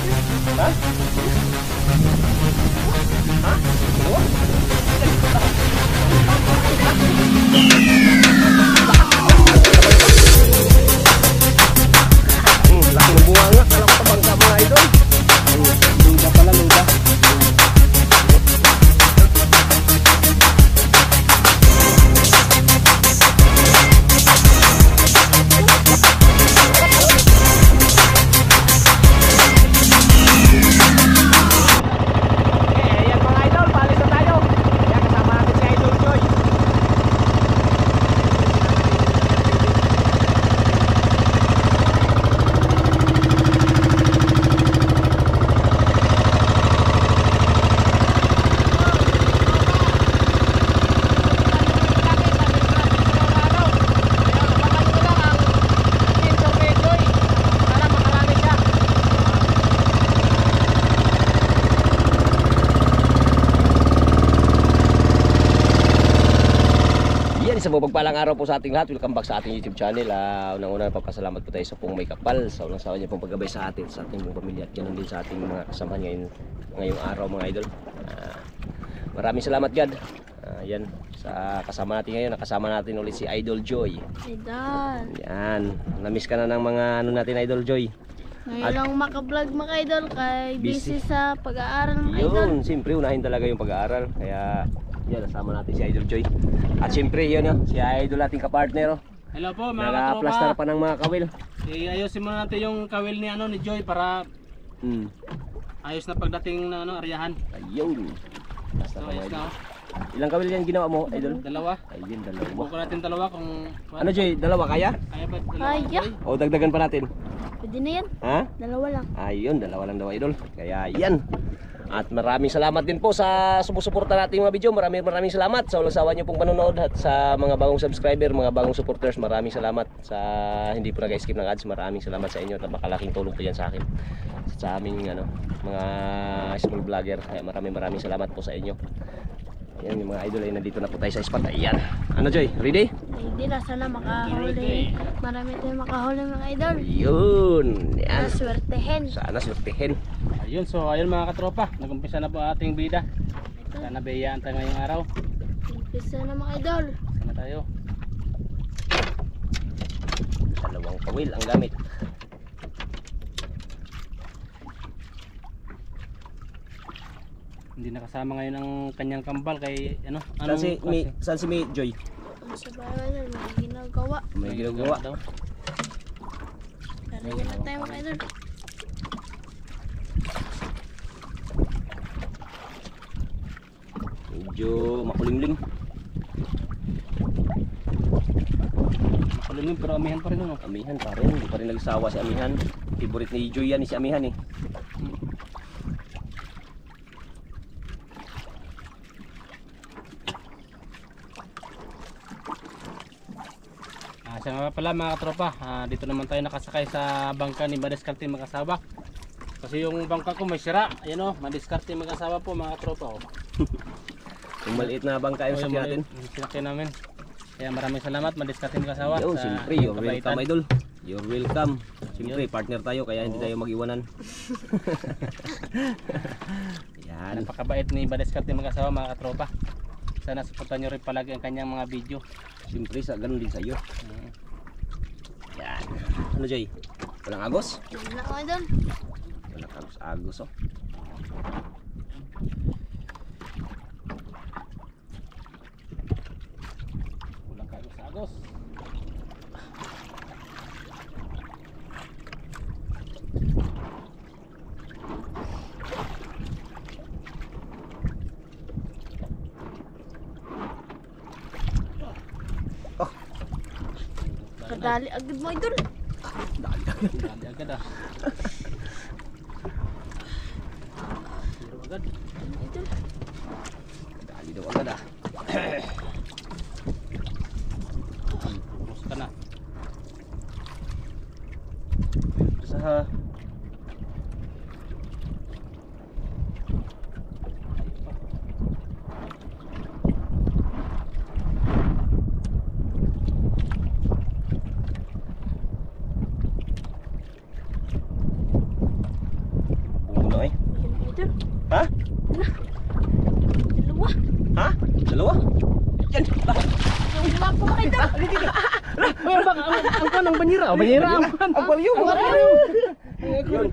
Ha? Ha? Dalawa? Laki ng bunga nga. Kala ko tabangka mga idol. Luda pala, luda. Sa mapagpalang araw po sa ating lahat, welcome back sa ating YouTube channel. Unang-una papasalamat po tayo sa pong may kapal, sa unang sawa niya pong paggabay sa atin, sa ating mga pamilya, at ganoon din sa ating mga kasamahan ngayong araw mga idol. Maraming salamat God. Yan, sa kasama natin ngayon, nakasama natin ulit si Idol Joy. Idol. Yan, namiss ka na ng mga ano natin Idol Joy. Ngayon lang makablog mga idol, kay busy sa pag-aaral mga idol. Yun, siyempre unahin talaga yung pag-aaral, kaya yan, nasama natin si Idol Joy. At siyempre yun yun, si Idol nating kapartner. Hello po mga naka-plaster katropa. pa ng mga kawil. Ayusin muna natin yung kawil ni ni Joy para ayos na pagdating na aryahan. Ayun. Basta So, pa ayos mga na. idol. Ilang kawil yan ginawa mo, Idol? Dalawa. Ayun, dalawa. Buko natin dalawa kung Ano Joy, dalawa kaya? kaya ba dalawa? Kaya. Joy? O dagdagan pa natin? Pwede na yan. Ha? Dalawa lang. Ayun, dalawa lang daw Idol. Kaya yan. At maraming salamat din po sa sumusuporta natin mga video. Maraming salamat sa walang sawa niyo pong panonood, at sa mga bagong subscriber, mga bagong supporters, maraming salamat sa hindi po nag-skip ng ads. Maraming salamat sa inyo at makalaking tulong po yan sa akin, sa aming mga small vlogger. Kaya maraming salamat po sa inyo. Ayan yung mga idol, ay nandito na po tayo sa spot. Ayan. Ano Joy, ready? Hindi na sana makahuli. Marami tayong makahuli mga idol. Yun. Yan. Naswertehin. Sana swertihin. Ayun, so ayun mga katropa, nag-umpisa na po ating bida. Sana bayaan tayo ngayong araw. Umpisa na mga idol. Sana tayo. Dalawang kawil ang gamit. Hindi nakasama ngayon ang kanyang kambal kay Saan si May Joy? Sa bahay idol, may ginagawa. May ginagawa. daw. Tara yan na tayo mga idol. Medyo makulimlim. Makulimlim pero amihan pa rin ano. Amihan pa rin, hindi pa rin nagsawa si Amihan. Favorite ni Joy yan, si Amihan eh. Siya nga pala mga katropa, dito naman tayo nakasakay sa bangka ni Madiskarte mag-asawa. Kasi yung bangka ko may sira, ayan o, Madiskarte mag-asawa po mga katropa. Yung maliit na bangka yung sakyan natin. Sinakyan namin. Kaya maraming salamat Madiskarte mag-asawa. Yo, siyempre, you're welcome Idol. You're welcome. Siyempre, partner tayo kaya hindi tayo mag-iwanan. Yan. Napakabait ni Madiskarte mag-asawa mga katropa. Sana supportan nyo rin palagi ang kanyang mga video. Siyempre, ganun din sa iyo. Yan. Ano Joy? Walang agos? Yan na mga idol. Walang agos oh. Walang kagos-agos. Kadali agad mga idol. Dali agad ah. Pero agad. Idol. Dali daw agad ah. Kumusta na? Sa Idol. Ha? Dalawa. Ha? Dalawa? Yan. Yung lapo mga idol. Ay, baka ang kan ang banyera. Banyera ang kan. Ang paliw. Ayun.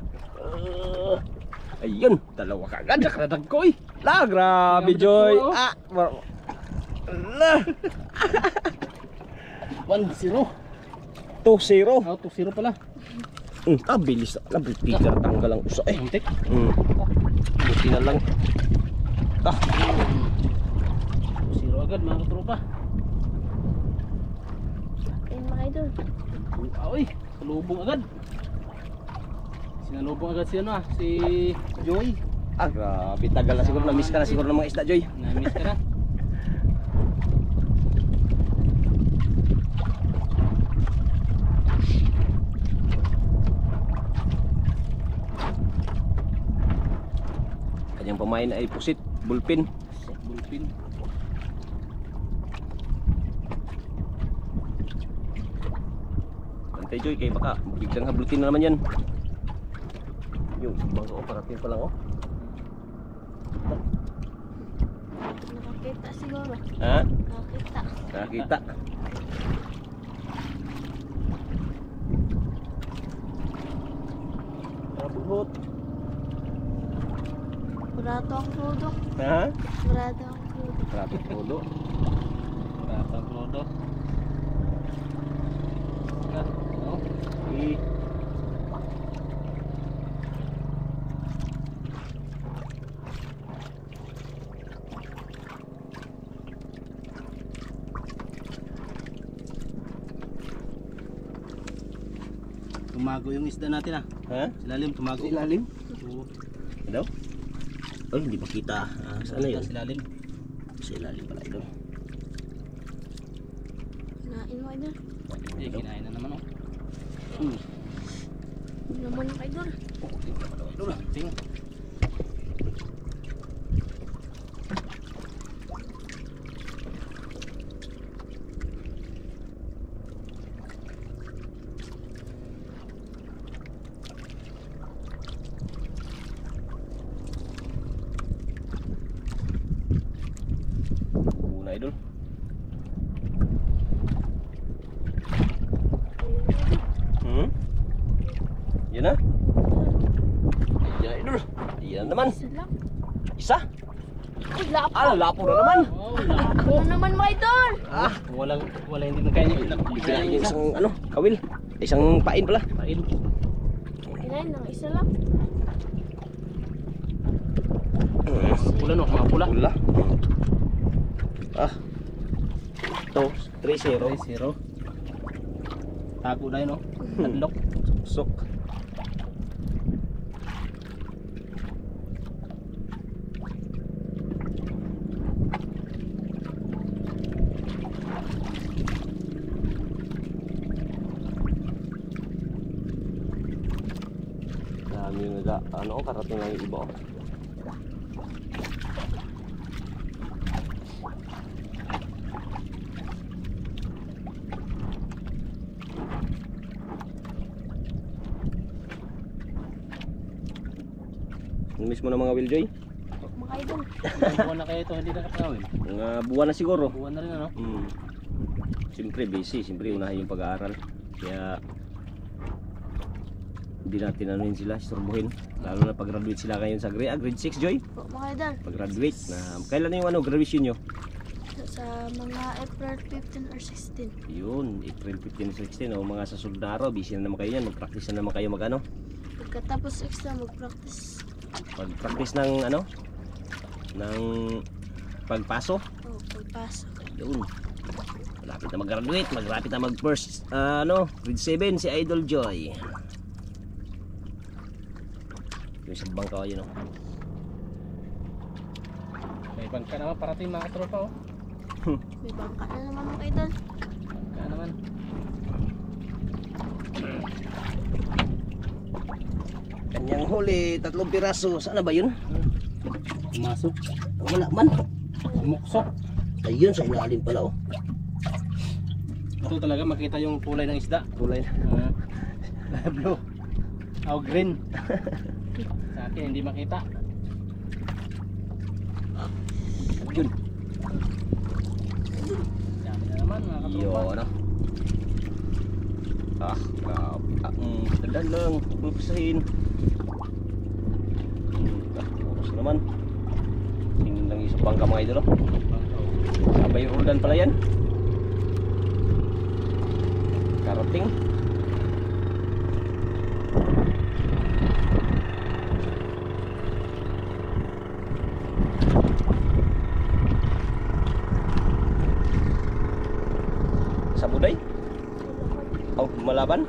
Ayun, dalawa kagad. Kadag ko eh. La, grabe, Joy. Ah, la. 1-0. 2-0. Oh, 2-0 pala. Bilis. Alam, Peter, tanggal ang usa eh. Muntik. Buti na lang. 2-0 agad mga katropa. Ayun mga idol. Uy, salubong agad. Sinalubong agad si ano si Joy. Grabe, tagal na siguro. Na-miss ka na siguro ng mga isda, Joy. Na-miss ka na. Kanyang pamain ay pusit, bulpin. Bulpin. Antay, Joy, kay baka biglang hablutin na naman yan. Yung mga operatif pa lang, oh. Nakakita siguro. Ha? Nakakita. Nakita. Buhot. Burato ang krudo. Ha? Burato ang krudo. Grabe, todo. Tatang lodo. Oh. Tumago yung isda natin ah. Ha? Silalim, tumago. Ilalim? Oo. Ano? Ay, hindi makita. Saan na yun? Silalim. Sa ilalim pala ito. Kinain mo idol. Eh, kinain na naman oh. Hindi naman mga idol. Ting. Una, idol. Yan na. Yan, idol. Yan naman. Isa lang. Isa. Ay, lapo. Lapo na naman. Oh, lapo. Ano naman mga idol? Wala hindi na kaya niya. Kinain niya isang kawil. Isang pain pala. Pain. Kinain ng isa lang. Pula no, mga pula. Pula. Ito, 3-0. 3-0. Tago na yun, no? Unlock. Sok. Dami yung karating lang yung iba. Oh. Miss mo na mga Willjoy? Mga idol. Buwan na kayo ito, hindi na kapangawin. Mga buwan na siguro. Buwan na rin, ano? Siyempre busy, siyempre unahin yung pag-aaral. Kaya hindi natin anuhin sila, istorbohin. Lalo na pag-graduate sila ngayon sa grade 6, Joy. Po, mga idol. Pag-graduate na kailan yung graduation nyo? Sa mga April 15 or 16. Yun, April 15, 16 o mga sa sunod na araw, busy na naman kayo yan. Mag-practice na naman kayo Pagkatapos exam, mag-practice. Pag-practice ng ng pagpaso. Oh, pagpasok. Yun. Malapit na mag-graduate, malapit na mag-first grade 7 si Idol Joy. Yung sa bangka yun, oh. May bangka naman parating mga katropa, oh. May bangka na naman mga idol. Bangka naman. Kanyang huli, 3 piraso. Sana ba yun? Pumasok. Wala man. Umuksok. Ayun, sa ilalim pala, oh. Ito talaga makita yung kulay ng isda. Kulay. Blue. Oh, green. Sa akin hindi makita. Yun. Dami na naman mga katropa. Yun, ano. Dadan lang. Pulpusahin. Oras naman. Tingnan lang isang bangka mga idol. Sabay Roldan pala yan. Karating. Sa buday? Oh, malaban?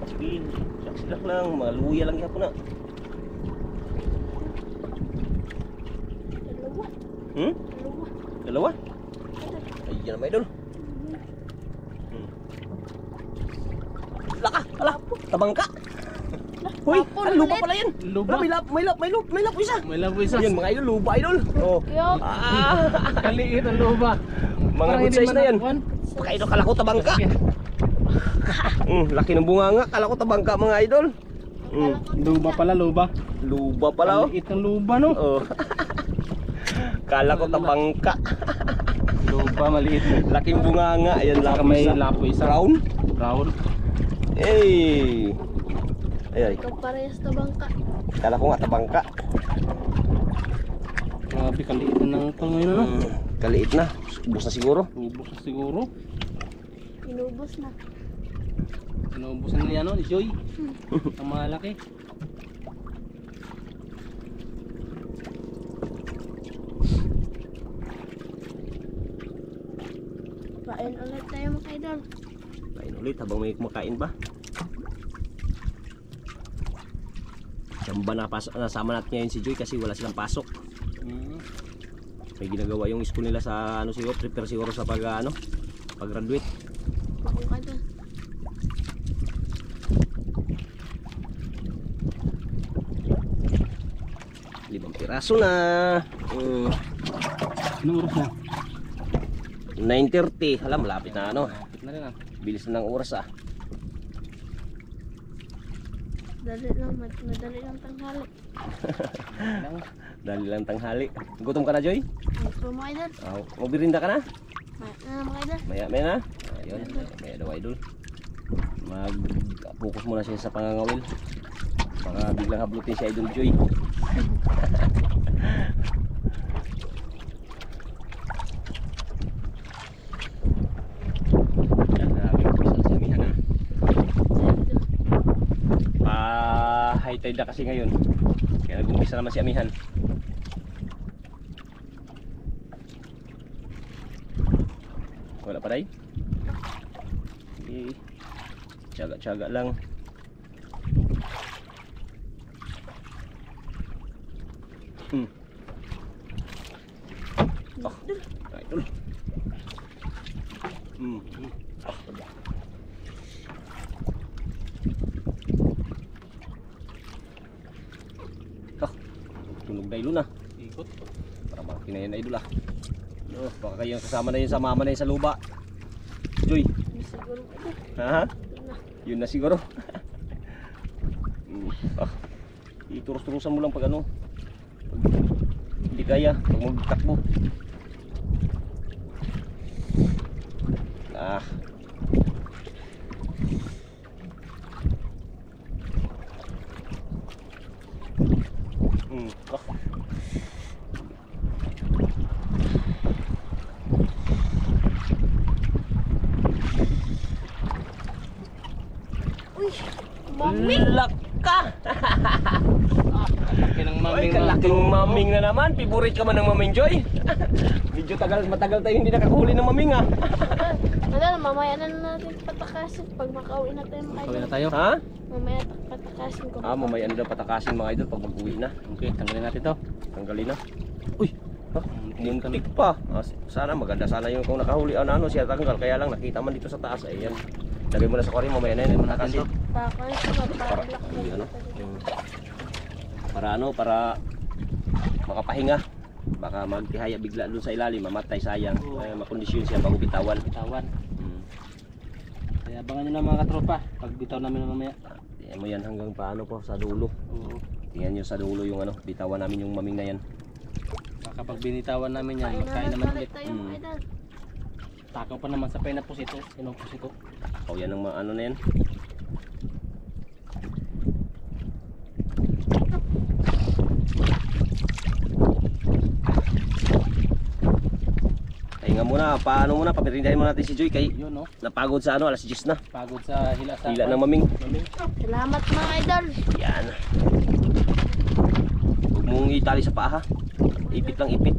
Sige, silak lang, maluya lang yapon na. Hmm? Dalawa? Ayun na may idol. Laka, ala, tabangka. Hoy, ano lupa pala yan? Lupa. Ala, may lap isa. May labo isa. Yan mga idol, lupa idol. Oh. Yup. Kaliit ang luba. Mga good size na yan. Mga idol, kala ko tabangka. Laki ng bunganga, kala ko tabangka mga idol. Luba pala, luba. Luba pala oh. Kaliit ang luba no. Oh. Kala ko tabangka. Luba maliit. Laking bunganga, ayan Saka lapo may isa. lapo isa. Brown. Brown. Ay. Ay, Ikaw parehas na bangka. kala ko nga tabangka. Grabe kaliit na ng ito ngayon no. Kaliit na. Ubus na siguro. Ubus na siguro. Inubos na. Inuubusan na yan no, ni Joy. Ang malaki. Kain ulit tayo mga idol. Kain ulit habang may kumakain ba? Samba na nasama natin ngayon si Joy kasi wala silang pasok. May ginagawa yung school nila sa ano siguro, prepare siguro sa pag-graduate. Ako ka dun. Limang piraso na. Anong oras na? 9:30. Alam, malapit na ano. Kapit na rin ah. Bilis na ng oras ah. Dali lang, madali lang tanghali. Dali lang tanghali. Gutom ka na, Joy? Ito mga idol. Mabirinda ka na? Mga idol. Maya na. Ayun, maya daw idol. Mag-focus muna siya sa pangangawil. Baka biglang hablutin si Idol Joy. Yan, nabibigyan sa amihan na. High tide na kasi ngayon. Kaya nag-umpisa naman si amihan. Wala pa rin? Okay. Tiyaga-tiyaga lang. Idol. Tunog na idol na. Ikot. Para malaki na yan idol ah. Baka kayong kasama na yun sa mama na yun sa luba. Joy. Siguro ito. Ha? Ito na. Yun na siguro. Iturus-turusan mo lang pag ano. Pag hindi kaya, pag magtakbo. Uy, maming! Laka! Laki ng maming na. Kalaking maming na naman. Favorite ka man ng maming, Joy. Medyo matagal tayo hindi nakakahuli ng maming ah. Madal, mamaya na natin patakasin pag makauwi na tayo mga Pagawin idol. na tayo. Ha? Mamaya patakasin ko. Mamaya na daw patakasin mga idol pag mag-uwi na. Okay, tanggalin natin to. Tanggalin na. Uy! Muntik pa. Sana maganda sana yung kung nakahuli ano siya tanggal. Kaya lang nakita man dito sa taas. Ayan. Lagay mo na sa aquarium mamaya na yun. Natin Patakasin. to. Pakay ko Para, ano? Para ano? Para makapahinga. Baka magtihaya bigla doon sa ilalim. Mamatay sayang. Makondisyon siya bago bitawan. Bitawan. Kaya abangan nyo na mga katropa. Pag bitaw namin na mamaya. Tingnan mo yan hanggang paano po sa dulo. Oo. Tingnan nyo sa dulo yung ano. Bitawan namin yung maming na yan. Kapag binitawan namin yan, Kain magkain na naman ulit ulit. tayo mga idol. Takaw pa naman sa pinapos ito. Pinapos ito. O yan ang ano na yan. Pahinga muna, paano muna, papirindahin muna natin si Joy kay Yun, no? napagod sa ano, alas 10 na. Pagod sa hila sa Hila ng maming. maming. Salamat mga idol. Yan. Huwag mong itali sa paa ha. Ipit lang ipit.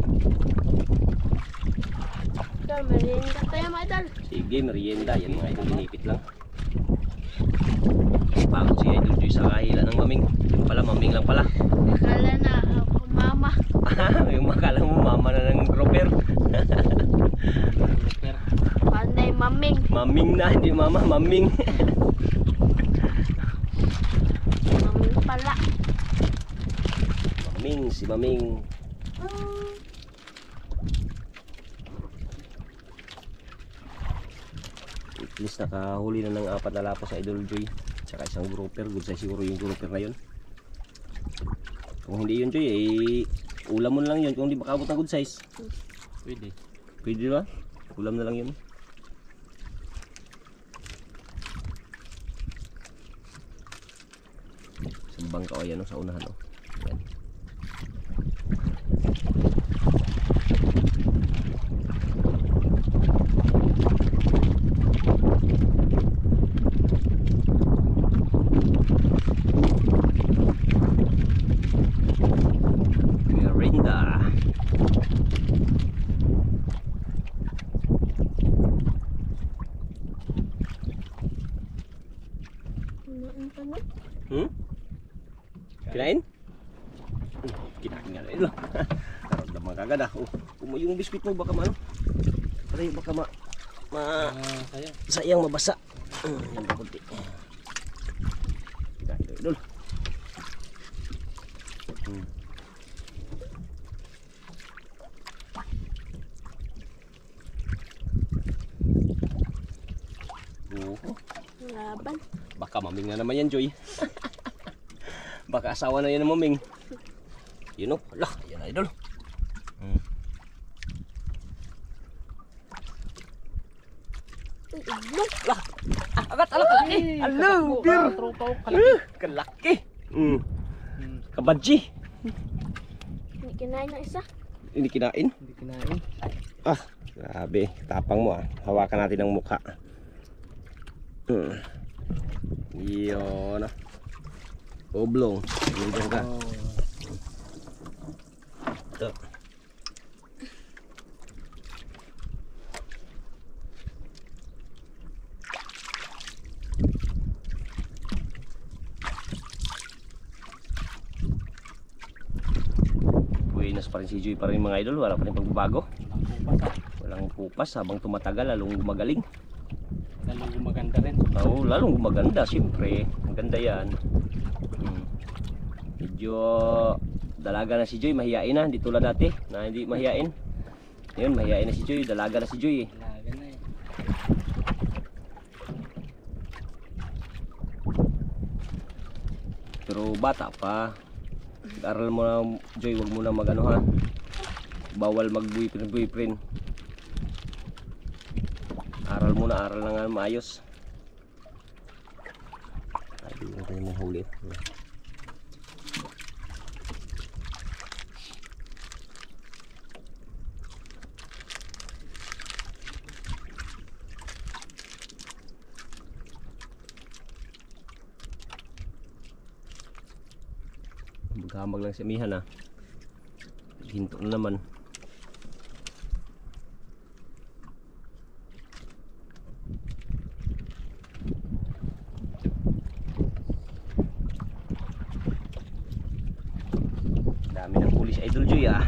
Idol, merienda tayo mga idol. Sige, merienda. Yan mga idol, inipit lang. Pagod si Idol Joy sa kahila ng maming. Yung pala, maming lang pala. Akala na ako mama. Yung makala mo, mama na ng grouper. Super. Panay maming. Maming na, hindi mama, maming. Maming pala. Maming, si maming. At least nakahuli na ng 4 na lapo sa Idol Joy. Tsaka isang grouper, good size siguro yung grouper na yun. Kung hindi yun Joy, ulam mo na lang yun. Kung hindi makabot ng good size, Pwede. pwede ba? Ulam na lang yun. Sa bangka o yan, sa unahan o. Yan. Merinda. Ano pa na? Hmm? Kinain? Kinain nga rin lang. Naramdaman ka agad ah. Yung biskuit mo baka maano. Patay baka Kaya. sayang mabasa. Yan ba kunti. Kinain rin idol. Oo. Laban. Baka maming na naman yan, Joy. Baka asawa na yan ng maming. Yun o. Ala, yan idol. Lah, agat, ala, kalaki. Hello, beer. Tropa ko kalaki. Kalaki. Kabadji. Hindi kinain ng isa. Hindi kinain. Hindi kinain. Ah, grabe. Tapang mo ah. Hawakan natin ang mukha. Yun ah. Oblong. Yun ka. Oh. Ito. Buenas pa rin si Joy pa rin mga idol. Wala pa rin pagbabago. Walang pupas habang tumatagal lalong gumagaling. Lalong gumaganda rin. Oo, lalong gumaganda siyempre. Ang ganda yan. Medyo dalaga na si Joy, mahiyain na. Hindi tulad dati na hindi mahiyain. Ngayon mahiyain na si Joy, dalaga na si Joy eh. Laga na eh. Pero bata pa. Aral mo na Joy, wag mo na magano ha. Bawal mag boyfriend. Aral mo na, aral na nga maayos. Ay, hindi na tayo mahuli. Maghamag lang si Mihan ha. Hinto na naman. Dami ng pulis Idol Joy ah.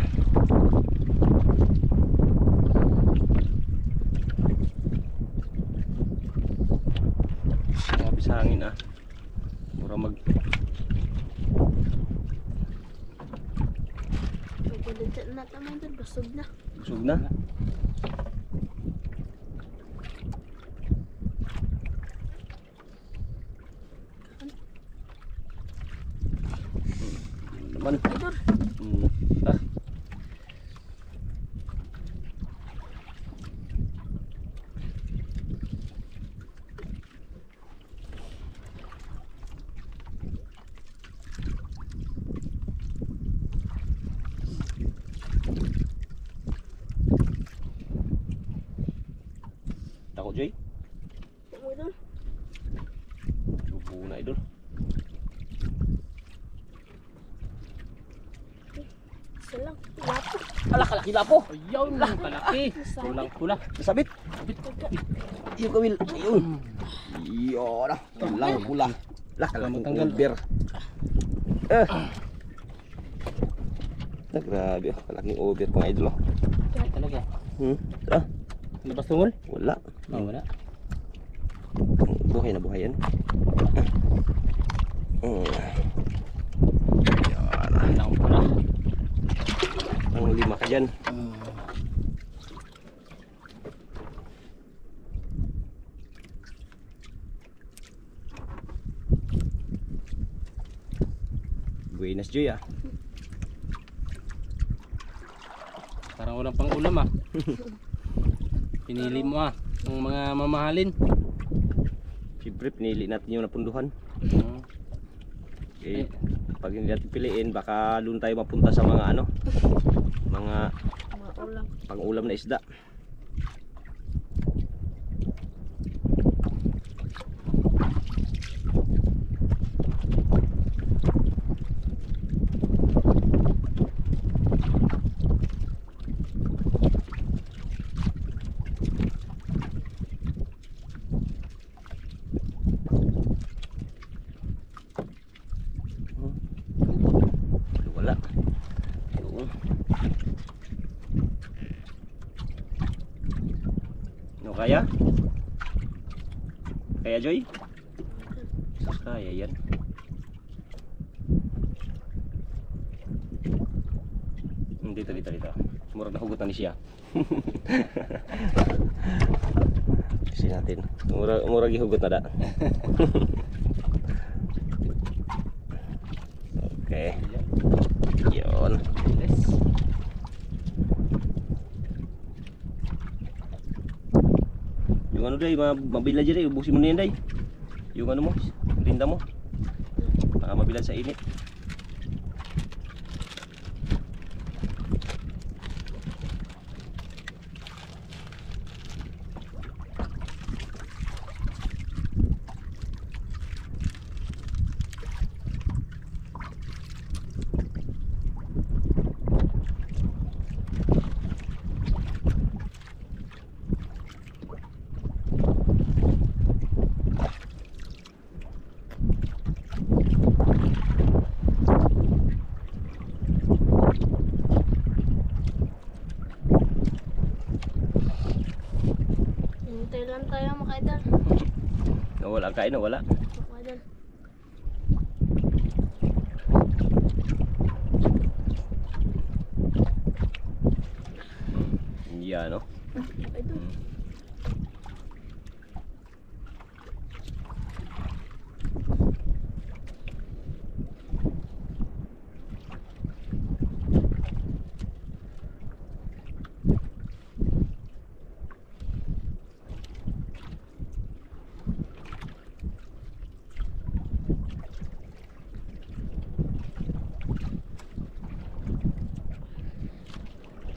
Grabe sa hangin ah. Mura mag Pagkudadyan na naman doon, basog na. busog na. Naman. Idol, Ah. Isa lang. Lapo. Ala, kalaki lapo. Ayun, kalaki. Kulang pula. Nasabit. Yung kawil. Ayun. Yun. Lang pula. Lah, kalaking Matanggal. over. Grabe. Kalaking over mga idol. Talaga. Ah, Labas tungol? wala. Oh, wala. Buhay na buhay yan. Lang pula. Ang 5 ka dyan. Buenas Joy ah. Parang walang pang ulam ah. Pinili mo ah. Ang mga mamahalin. Siyempre pinili natin yung napunduhan. Hmm. Eh, pag hindi natin piliin baka doon tayo mapunta sa mga ano, mga Mga ulam. pang-ulam na isda. Wala. Yun. No, kaya? Kaya Joy? Sus, kaya yan. Dito. Murag nahugot na ni siya. Kasi natin. Murag ihugot na da. Okay. Yun. Yes. Yung ano day, mabila dyan day, ubusin mo na yan day. Yung ano mo, rinda mo. Baka mabilad sa init. Hintay lang tayo mga idol. Nawala ang kain, nawala. Mga idol. Yan no. Mga idol.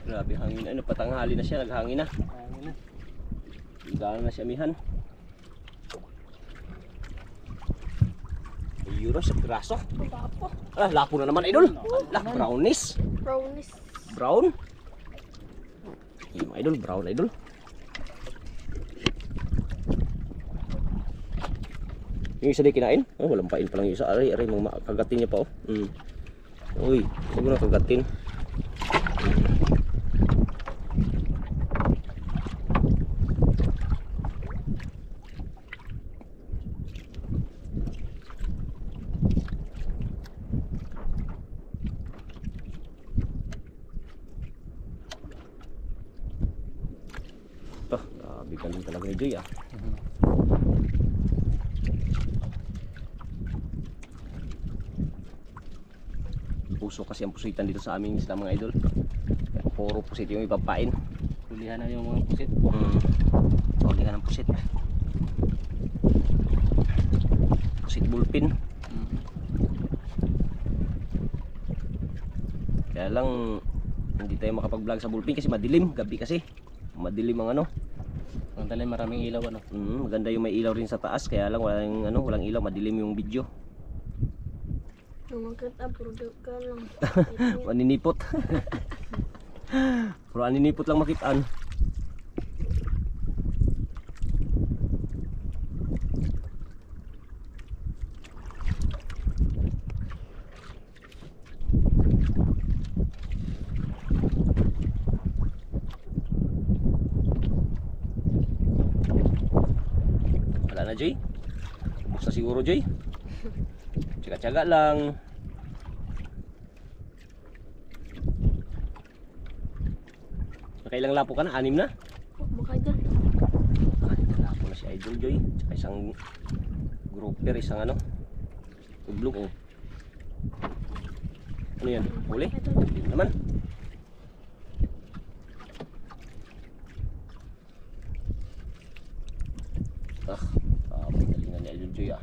Grabe hangin. Ano, patanghali na siya, naghangin na. Ayun na. Gano'n na siya amihan. Euro sa piraso. Lapo. Ah, lapo na naman idol. Lah, brownies. Brownies. Brown. Yung idol, brown idol. Yung isa di kinain. Oh, walang pain pa lang yung isa. Aray, mga kagatin niya pa oh. Uy, huwag mo na kagatin. Ito, grabe ka din talaga ni Joy ah. Puso kasi ang pusitan dito sa aming isla mga idol. Kaya puro pusit yung ipapain. Hulihan na yung mga pusit. Huli ka ng pusit. Pusit bulpin. Kaya lang hindi tayo makapag-vlog sa bulpin kasi madilim. Gabi kasi madilim ang ano. Ang dali maraming ilaw ano. Maganda yung may ilaw rin sa taas. Kaya lang walang ilaw, madilim yung video. Lumagat ang produk ka lang. Maninipot. Puro aninipot lang makitaan. Wala na, Jay. Buksa siguro, Jay. Tsaga-tsaga lang. Nakailang lapo ka na? 6 na? Mga idol. Nakailang lapo na si Idol Joy. Tsaka isang grouper, isang ano, ublog. Oh. Ano yan? Huli? Hindi naman. Magalingan ni Idol Joy ah.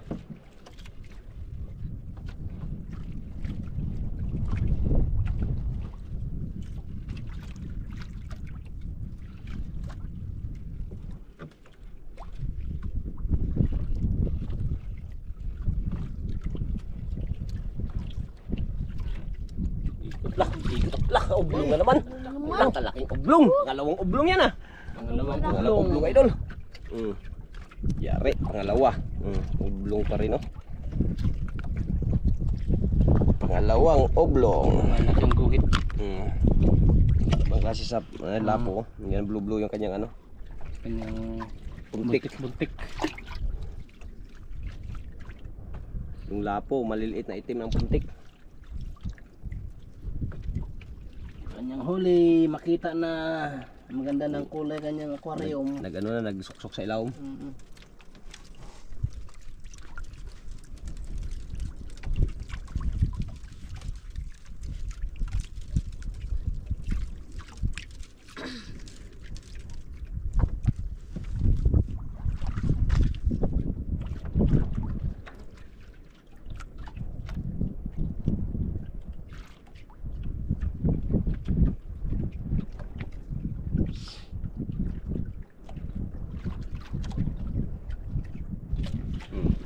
Ikot lah, oblong na naman. Ang kalaking oblong. Pangalawang oblong yan ah. Pangalawang oblong, Idol. Yari, pangalawa. Oblong pa rin, oh. Pangalawang oblong. Malaking guhit. Kasi sa lapo, yan blue yung kanyang ano. Kanyang Buntik. buntik. Yung lapo, maliliit na itim ng puntik. Kanyang huli, makita na maganda ng kulay kanyang aquarium. Nag-ano na, nagsuksok sa ilaw.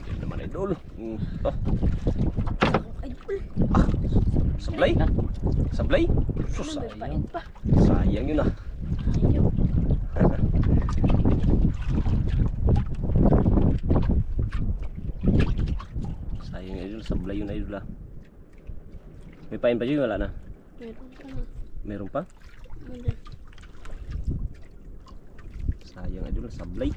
Yan naman, Idol. Sablay. Sablay. Sus, Pait pa. sayang yun ah. Ayaw. Sayang Idol, sablay yun Idol ah. May pain pa dyan, wala na. Meron ka na. Meron pa? Meron. Sayang Idol, sablay.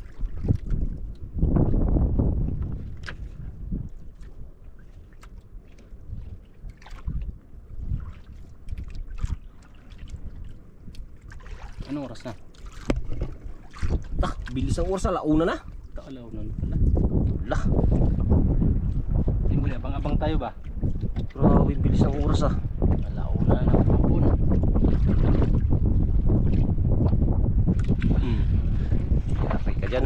Anong oras na? Bilis ang oras, alauna na. Kaalaw na pala. Lah, Tingnan, abang-abang tayo ba? grabe bilis ang oras ah. Alaw na ng hapon. Yari ka dyan.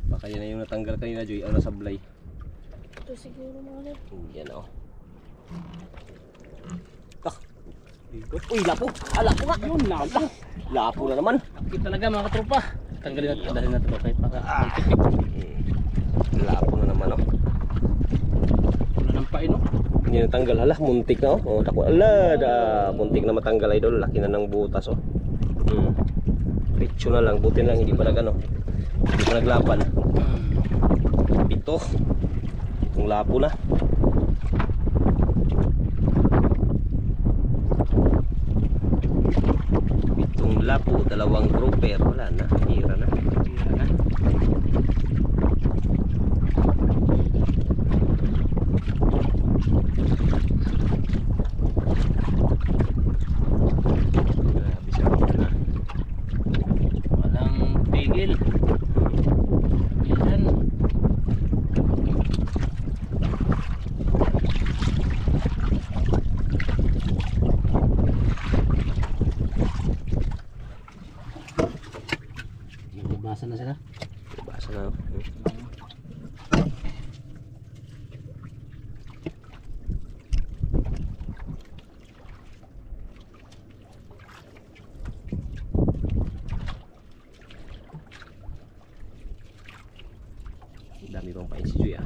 Baka yan na yung natanggal kanina, Joy. Ano, sablay. Ito siguro mga idol. Yan oh. Uy, lapo. Lapo nga. Yun, lapo. Lapo na naman. Akit talaga mga katropa. Tanggalin natin, dalhin natin ito kahit maka Lapo na naman oh. wala ng pain, no? Hindi natanggal. Hala, muntik na oh. Oh, tako. Ala, muntik na matanggal, Idol. Laki na ng butas oh. Retso na lang. Buti lang hindi pa nag ano. Hindi pa naglapan. Ito. Itong lapo na. Itong lapo, dalawang grouper. Wala na. Hira na. Tira na. Grabe siya na. Walang tigil. Yan. Basa na sila. Basa na. Dami pang pain si Joy ah.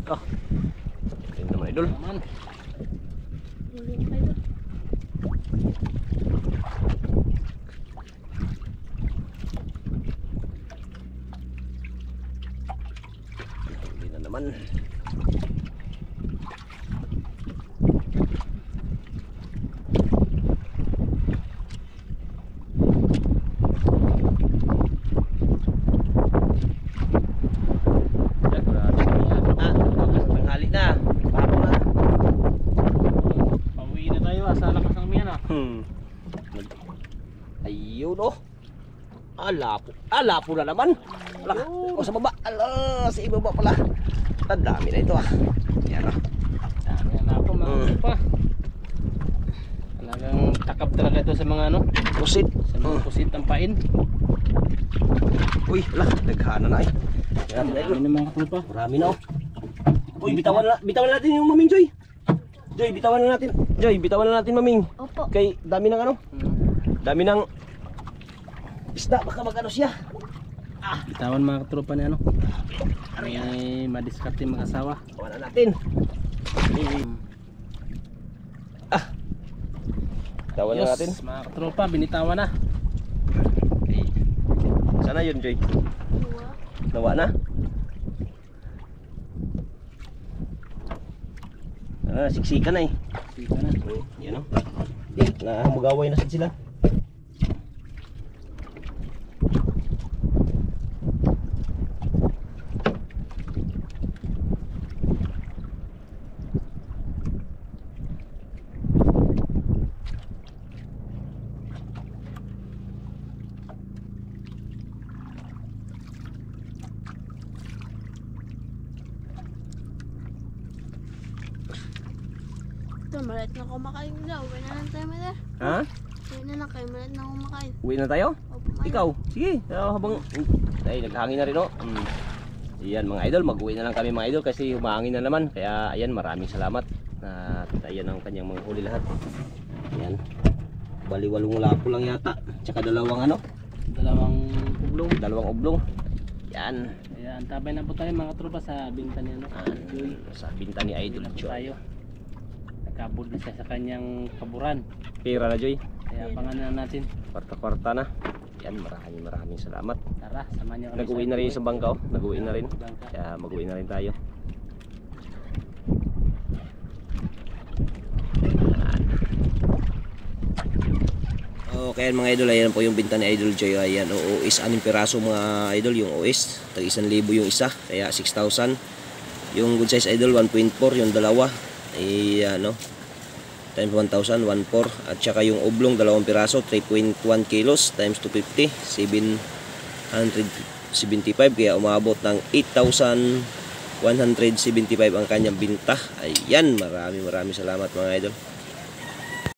Ah. Ayun naman idol. Naman. Huli mga idol. Hindi na naman. Tanghali na. Hapon na. Pauwi na tayo sa lakas ng miyan ah. Ayun oh. Alapo na naman. Ala, o sa baba. Ala, sa ibaba pala. Ang dami na ito ah. Yan oh. Dami na ako mga tropa. Talagang takap talaga ito sa mga ano, Pusit. sa mga pusit ng pain. Uy, ala, naghana na eh. Yan na idol. Dami na mga tropa. Marami na oh. Uy, bitawan na natin yung maming Joy. Joy, bitawan na natin. Joy, bitawan na natin maming. Opo. Kay dami ng ano? Dami ng isda, baka mag-ano siya. Bitawan mga tropa ni ano. May madiskarte mag-asawa. Tawanan natin. Tawan na natin. Mga tropa, binitawan na. Okay. Sana yun, Joy. Dua. Nawa na. Siksika na eh. Sika na. Yan o. Magaway na sila. Ito, malit na kumakain daw. Uwi na lang tayo, mother. Ha? Uwi na lang kayo, malit na kumakain. Uwi na tayo? Opo, mother. Ikaw? Sige. Habang... Ay, naghangin na rin o. Ayan mga idol, mag-uwi na lang kami mga idol kasi humahangin na naman. Kaya ayan, maraming salamat. At ayan ang kanyang mga huli lahat. Ayan. Bali 8 lapo lang yata. Tsaka dalawang ano? Dalawang ublong. Dalawang oblong. Yan. Ayan, tabay na po tayo mga tropa sa binta ni ano. Joy. Sa binta ni Idol Na po Joy. tayo. Nagkabod na siya sa kanyang kaburan. Pera na Joy. Kaya abangan na natin. Kwarta-kwarta na. Yan, maraming salamat. Tara, samahan niyo kami. Nag-uwi na rin sa bangka oh. Nag-uwi na rin. Bangka. Kaya mag-uwi na rin tayo. Okay mga idol, ayan po yung binta ni Idol Joy. Ayan, OS 6 piraso mga idol yung OS. Tag 1,000 yung isa, kaya 6,000. Yung good size idol 1.4 yung dalawa. Ayan no. Times 1,000, 1.4. At saka yung oblong 2 piraso, 3.1 kilos times 250, 775. Kaya umabot ng 8,175 ang kanyang binta. Ayan, maraming salamat mga idol.